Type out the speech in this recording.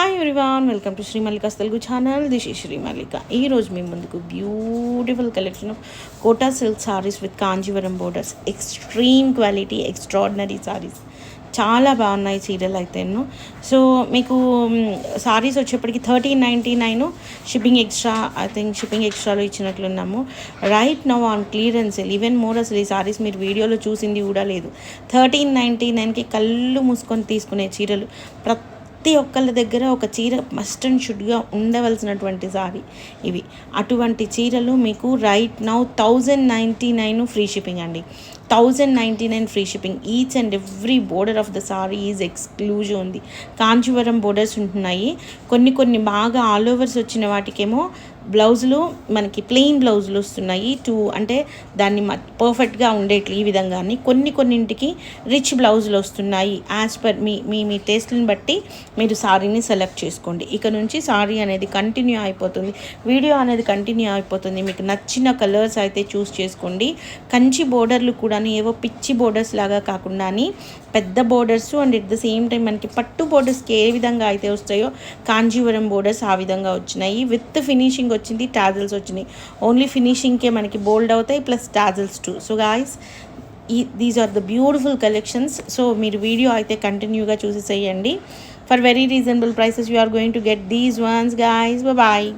Hi everyone, welcome to Sri Mallika's Telugu channel. This is Sri Mallika. ఈరోజు మీ ముందుకు beautiful collection of Kota silk saris with Kanjeevaram borders. Extreme quality, extraordinary saris. చాలా బాగున్నాయి చీరలు అయితేను. సో మీకు సారీస్ వచ్చేప్పటికి 1399 shipping extra. I think shipping ఎక్స్ట్రాలో ఇచ్చినట్లున్నాము. Right now on clearance sale. Even more అసలు ఈ సారీస్ మీరు వీడియోలో చూసింది కూడా లేదు. 1399కి కళ్ళు మూసుకొని తీసుకునే చీరలు. ప్రతి ఒక్కళ్ళ దగ్గర ఒక చీర మస్ట్ అండ్ షుడ్గా ఉండవలసినటువంటి సారీ ఇవి. అటువంటి చీరలు మీకు రైట్ నౌ 1099 ఫ్రీ షిప్పింగ్ అండి. 1099 free shipping. Each and every border of the sorry is exclusive ఉంది. కాంచీవరం బోర్డర్స్ ఉంటున్నాయి. కొన్ని బాగా ఆల్ ఓవర్స్ వచ్చిన వాటికేమో బ్లౌజులు మనకి ప్లెయిన్ బ్లౌజులు వస్తున్నాయి. అంటే దాన్ని పర్ఫెక్ట్గా ఉండేట్లు ఈ విధంగాని. కొన్నింటికి రిచ్ బ్లౌజులు వస్తున్నాయి. యాజ్ పర్ మీ టేస్ట్ని బట్టి మీరు సారీని సెలెక్ట్ చేసుకోండి. ఇక నుంచి సారీ అనేది కంటిన్యూ అయిపోతుంది, వీడియో అనేది కంటిన్యూ అయిపోతుంది. మీకు నచ్చిన కలర్స్ అయితే చూస్ చేసుకోండి. కంచి బోర్డర్లు కూడా ఏవో పిచ్చి బోర్డర్స్ లాగా కాకుండా పెద్ద borders and at the same time మనకి పట్టు బోర్డర్స్కి ఏ విధంగా అయితే వస్తాయో కాంజీవరం బోర్డర్స్ ఆ విధంగా వచ్చినాయి. విత్ ఫినిషింగ్ వచ్చింది, టాజల్స్ వచ్చినాయి. ఓన్లీ ఫినిషింగ్కే మనకి బోల్డ్ అవుతాయి, plus tassels too. So guys, these are the beautiful collections. So మీరు వీడియో అయితే కంటిన్యూగా చూసేసేయండి. For very reasonable prices you are going to get these ones guys. Bye.